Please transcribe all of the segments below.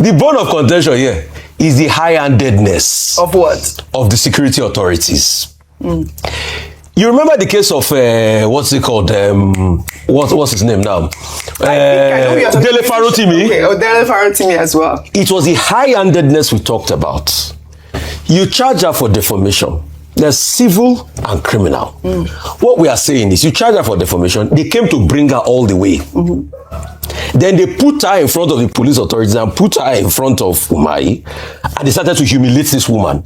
The bone of contention here is the high-handedness. Of what? Of the security authorities. You remember the case of, what's it called? What's his name now? Dele Farotimi. Okay, Dele Farotimi as well. It was the high-handedness we talked about. You charge her for defamation. There's civil and criminal. What we are saying is you charge her for defamation. They came to bring her all the way. Then they put her in front of the police authorities and put her in front of Umahi, and they started to humiliate this woman.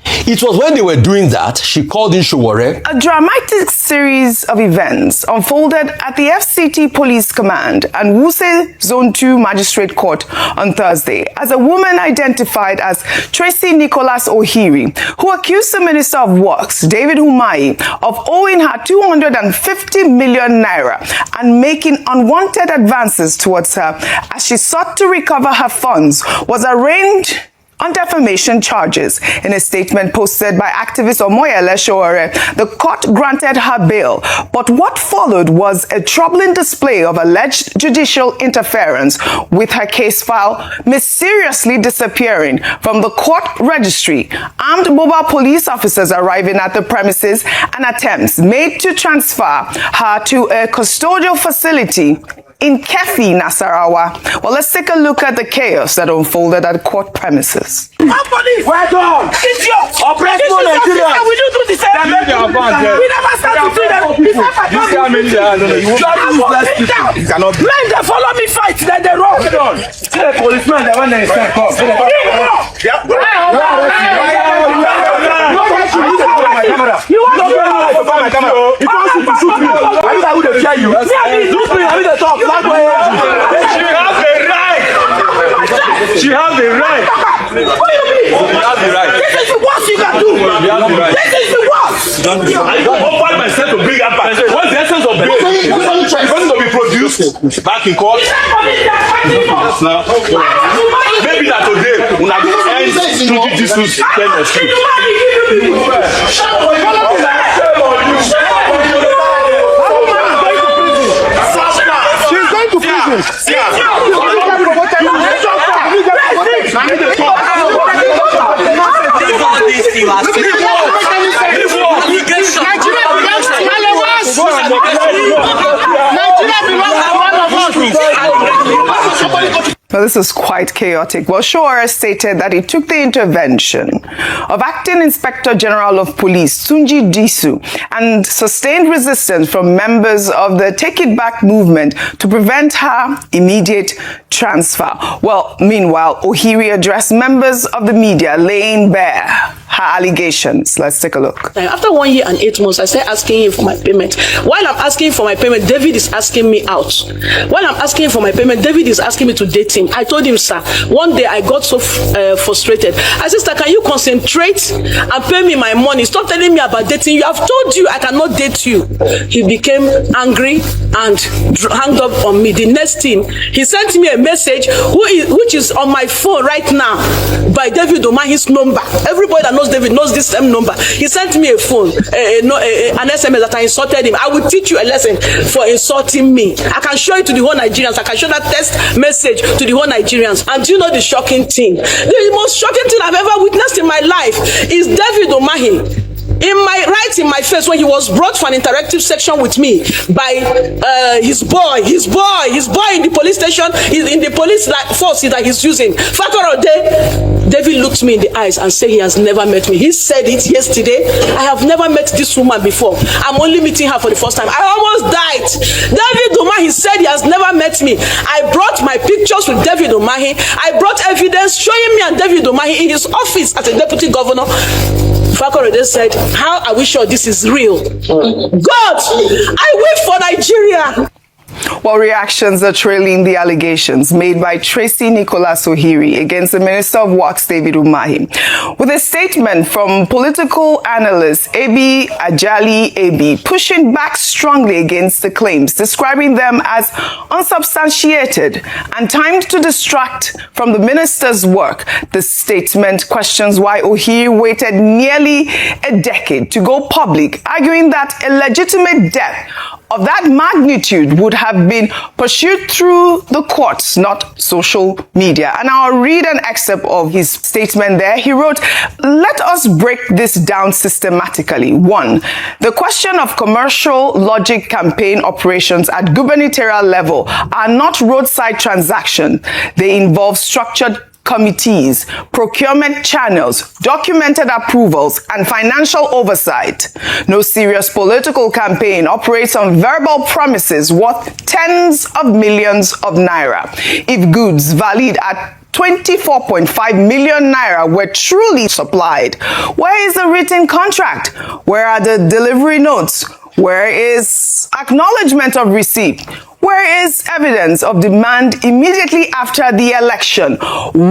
It was when they were doing that, she called in Showore. A dramatic series of events unfolded at the FCT Police Command and Wuse Zone 2 Magistrate Court on Thursday as a woman identified as Tracy Nicholas Ohiri, who accused the Minister of Works, David Umahi, of owing her 250 million naira and making unwanted advances towards her as she sought to recover her funds, was arraigned on defamation charges. In a statement posted by activist Omoyele Showore, the court granted her bail. But what followed was a troubling display of alleged judicial interference, with her case file mysteriously disappearing from the court registry, armed mobile police officers arriving at the premises, and attempts made to transfer her to a custodial facility in Kefi, Nasarawa. Well, let's take a look at the chaos that unfolded at court premises. Police! Well done! Idiot! Oppressive Nigeria! We don't do the same thing! We never start to do that! You cannot be. When they follow me fight, then they run! See the policeman, the one that is sent, come. You want to my camera? If you want to shoot me, I will tell you. Shoot me, I will talk. She has the right. She has the right. What do you mean? She has the right. This is the worst you can do. She has the right. This is the worst. I don't offer myself to bring up back. What's the essence of bail? It's going to be produced back in court. Yes, now. Maybe that today when I go end to this kind of street. Well, this is quite chaotic. Well, Showore stated that he took the intervention of Acting Inspector General of Police, Tunji Disu, and sustained resistance from members of the Take It Back movement to prevent her immediate transfer. Well, meanwhile, Ohiri addressed members of the media, laying bare her allegations. Let's take a look. After 1 year and 8 months, I started asking him for my payment. While I'm asking for my payment, David is asking me out. While I'm asking for my payment, David is asking me to date him. I told him, sir, one day I got so frustrated. I said, sir, can you concentrate and pay me my money? Stop telling me about dating you. I've told you I cannot date you. He became angry and hung up on me. The next thing, he sent me a message which is on my phone right now by David Umahi's number. Everybody that knows David knows this same number. He sent me a phone, an SMS that I insulted him. I will teach you a lesson for insulting me. I can show it to the whole Nigerians. I can show that text message to the whole Nigerians. And do you know the shocking thing? The most shocking thing I've ever witnessed in my life is David Umahi. Right in my face, when he was brought for an interactive section with me by his boy in the police station, in the police force that he's using. David looked me in the eyes and said he has never met me. He said it yesterday. I have never met this woman before. I'm only meeting her for the first time. I almost died. David Umahi said he has never met me. I brought my pictures with David Umahi. I brought evidence showing me and David Umahi in his office as a deputy governor. Fakorede said, how are we sure this is real? God, I wait for Nigeria. Well, reactions are trailing the allegations made by Tracy Nicholas Ohiri against the Minister of Works, David Umahi. With a statement from political analyst Abi Ajali Abi pushing back strongly against the claims, describing them as unsubstantiated and timed to distract from the minister's work. The statement questions why Ohiri waited nearly a decade to go public, arguing that a legitimate debt of that magnitude would have been been pursued through the courts, not social media. And I'll read an excerpt of his statement there. He wrote, "Let us break this down systematically. 1. The question of commercial logic campaign operations at gubernatorial level are not roadside transactions. They involve structured committees, procurement channels, documented approvals, and financial oversight. No serious political campaign operates on verbal promises worth tens of millions of naira. If goods valued at 24.5 million naira were truly supplied, where is the written contract? Where are the delivery notes? Where is acknowledgement of receipt? Where is evidence of demand immediately after the election?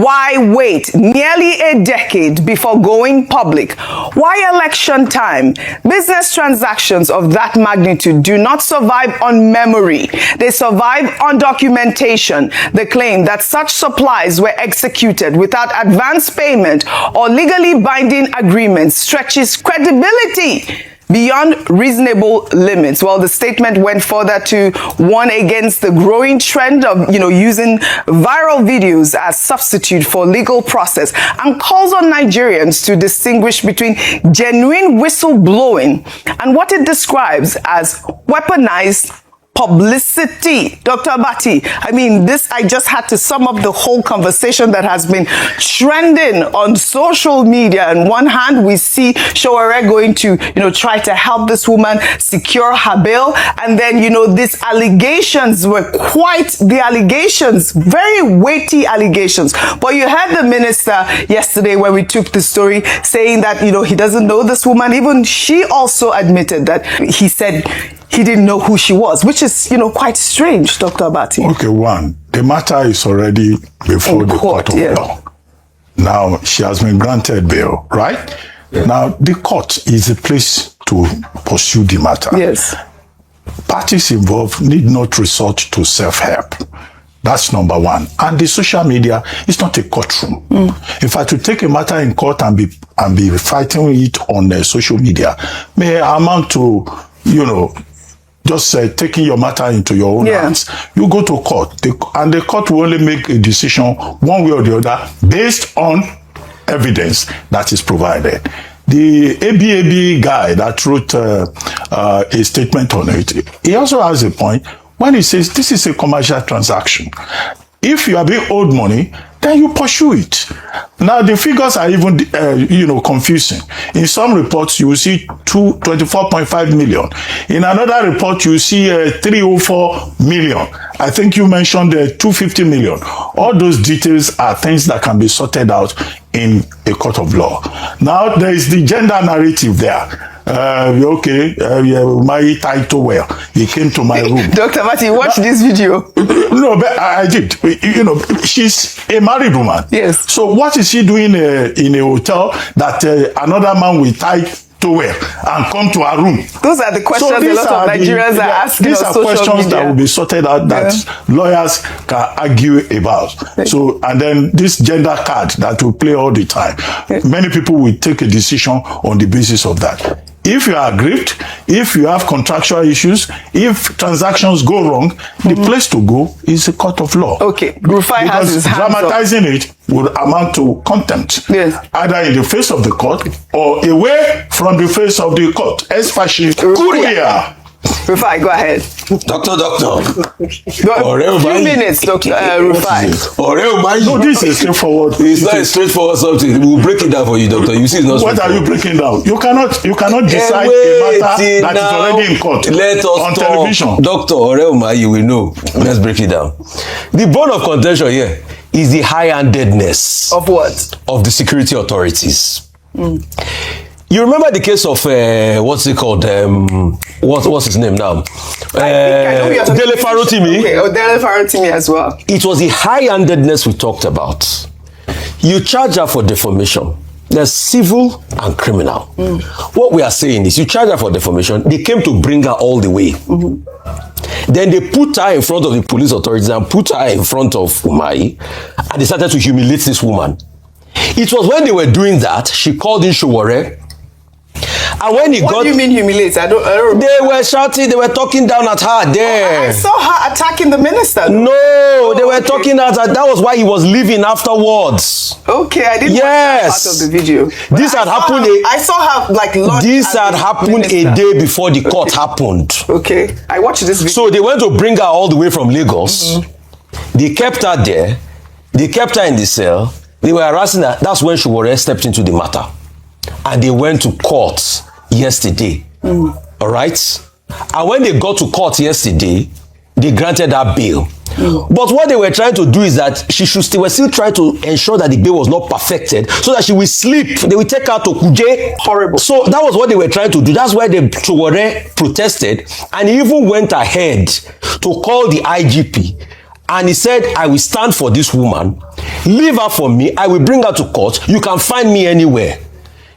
Why wait nearly a decade before going public? Why election time? Business transactions of that magnitude do not survive on memory. They survive on documentation. The claim that such supplies were executed without advance payment or legally binding agreements stretches credibility beyond reasonable limits. Well, the statement went further to warn against the growing trend of, using viral videos as substitute for legal process and calls on Nigerians to distinguish between genuine whistleblowing and what it describes as weaponized publicity. Dr. Abati, I just had to sum up the whole conversation that has been trending on social media. On one hand, we see Sowore going to, try to help this woman secure her bail. And then, these allegations were very weighty allegations. But you heard the minister yesterday when we took the story saying that, he doesn't know this woman. Even she also admitted that he said he didn't know who she was, which is, quite strange, Dr. Abati. Okay, one, the matter is already before the court of law. Now, she has been granted bail, right? Yeah. Now, the court is a place to pursue the matter. Yes. Parties involved need not resort to self-help. That's number one. And the social media is not a courtroom. If I to take a matter in court and be fighting it on social media, may amount to, just taking your matter into your own hands. You go to court, and the court will only make a decision one way or the other based on evidence that is provided. The ABAB guy that wrote a statement on it, he also has a point when he says this is a commercial transaction. If you are being owed money, then you pursue it. Now, the figures are even, confusing. In some reports, you will see 24.5 million. In another report, you see 304 million. I think you mentioned 250 million. All those details are things that can be sorted out in a court of law. Now, there is the gender narrative there. Umahi title well. He came to my room. Dr. Mati, watch this video. No, but I did. She's a married woman. Yes. So what is she doing in a hotel that another man will tie to wear and come to her room? Those are the questions a lot of Nigerians are asking. These are questions that will be sorted out that lawyers can argue about. So, and then this gender card that will play all the time. Many people will take a decision on the basis of that. If you are aggrieved, if you have contractual issues, if transactions go wrong, the place to go is a court of law. Okay, Rufai has his hands dramatizing it would amount to contempt, either in the face of the court or away from the face of the court. Especially Korea. Rufai, go ahead. Doctor. Few minutes, Dr. Rufai. No, this is straightforward. It's not a straightforward something. We'll break it down for you, doctor. You see, it's not. What are you breaking down? You cannot decide a matter that is already in court. Let us on talk. television. Doctor Umahi, you will know. Let's break it down. The bone of contention here is the high-handedness of what? Of the security authorities. You remember the case of what's it called? What's his name now? Dele Farotimi. Okay, Dele Farotimi as well. It was the high-handedness we talked about. You charge her for defamation. There's civil and criminal. What we are saying is, you charge her for defamation. They came to bring her all the way. Then they put her in front of the police authorities and put her in front of Umahi, and they started to humiliate this woman. It was when they were doing that, she called in Sowore And when he What got, do you mean humiliate? I don't remember. they were shouting, they were talking down at her there. I saw her attacking the minister. No, they were talking at her. That was why he was leaving afterwards. Okay, I didn't watch that part of the video. But This had happened. I saw her like lunch. This at had the happened a minister. day before the court happened. Okay, I watched this video. So they went to bring her all the way from Lagos. They kept her there. They kept her in the cell. They were harassing her. That's when Showore stepped into the matter. And they went to court yesterday. All right? And when they got to court yesterday, they granted her bail. But what they were trying to do is that they were still trying to ensure that the bail was not perfected so that she will sleep. They will take her to Kuje. Horrible. So that was what they were trying to do. That's why the Showore protested, and he even went ahead to call the IGP. And he said, I will stand for this woman. Leave her for me. I will bring her to court. You can find me anywhere.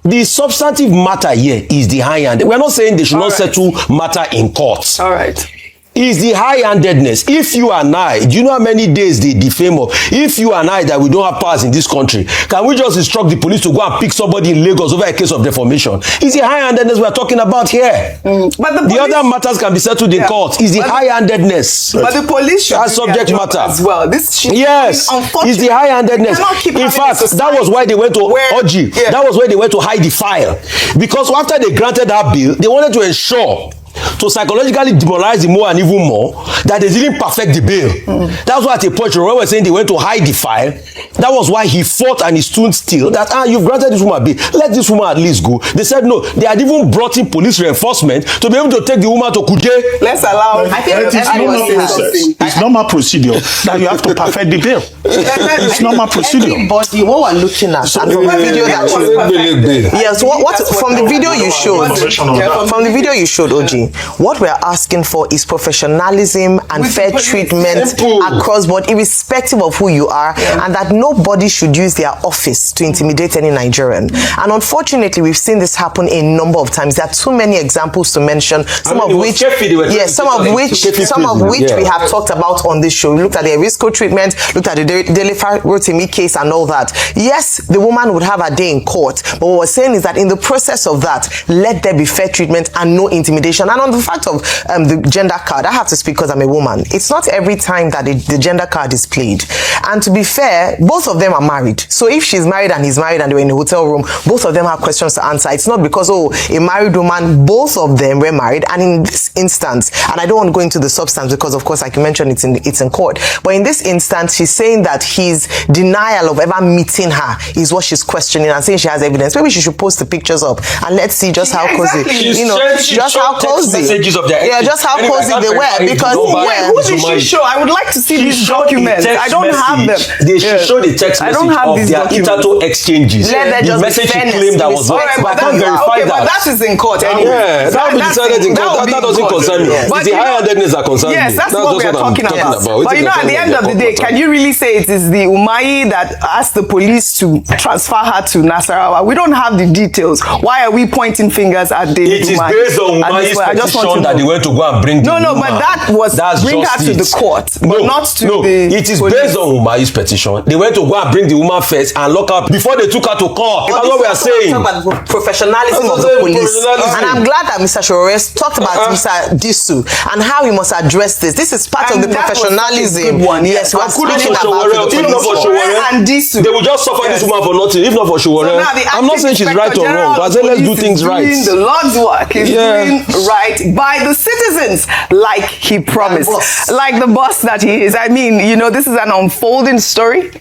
The substantive matter here is the high-handed. We're not saying they should not settle matter in court. All right. Is the high-handedness. If you and I, do you know how many days they defame of? If you and I, that we don't have powers in this country, can we just instruct the police to go and pick somebody in Lagos over a case of defamation? Is the high-handedness we're talking about here? But the other matters can be settled in court. Is the high-handedness. But the police should as subject matter as well. This yes, is the high-handedness. In fact, that was why they went to Oji. That was why they went to hide the file. Because after they granted her bill, they wanted to ensure to psychologically demoralize him more and even more that they didn't perfect the bail. That's why at a point Showore was saying they went to hide the file. That was why he fought and he stood still that you've granted this woman bail, let this woman at least go. They said no. They had even brought in police reinforcement to be able to take the woman to Kuje. Let's allow. I think it's normal process. It's normal procedure that you have to perfect the bail. It's normal procedure. Everybody, what we're looking at, and from the video that yes, what from the video you showed, from the video you showed, OG, what we're asking for is professionalism and fair treatment across board, irrespective of who you are, and that nobody should use their office to intimidate any Nigerian. And unfortunately, we've seen this happen a number of times. There are too many examples to mention. Some of which we have talked about on this show. We looked at the Erisco treatment, looked at the Delifa Rotimi case and all that. Yes, the woman would have a day in court, but what we're saying is that in the process of that, let there be fair treatment and no intimidation. And on the fact of the gender card, I have to speak because I'm a woman. It's not every time that the gender card is played. And to be fair, both of them are married. So if she's married and he's married and they were in a hotel room, both of them have questions to answer. It's not because, a married woman, both of them were married. And in this instance, and I don't want to go into the substance because, of course, like you mentioned, it's in court. But in this instance, she's saying that his denial of ever meeting her is what she's questioning and saying she has evidence. Maybe she should post the pictures up and let's see just how cozy, just how cozy. Just how cozy they were. Because who did she show? I would like to see these documents. I don't have them. They should show the text message of their interto exchanges. The message she claimed that was right, but I can't verify that. But that is in court anyway. Yeah, that will be decided in court. That doesn't concern me. It's the high-handedness that concerns me. Yes, that's what we're talking about. But at the end of the day, can you really say it is the Umahi that asked the police to transfer her to Nasarawa? We don't have the details. Why are we pointing fingers at David Umahi? It is based on Umahi's petition that they went to go and bring the woman. No, but that was bring her to the court, but not to the it is based on Umahi's petition. They went to go and bring the woman first and lock her before they took her to court. That's what we are saying. About the professionalism of the police. And I'm glad that Mr. Showore talked about Mr. Disu and how he must address this. This is part of the professionalism. Yes, we're speaking about if not for Showore, and Disu, they will just suffer this woman for nothing. If not for Showore, I'm not saying she's right or wrong, but I say let's do things right. The Lord's work is doing right by the citizens, like he promised, like the boss that he is. I mean, this is an unfolding story,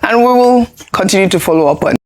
and we will continue to follow up on.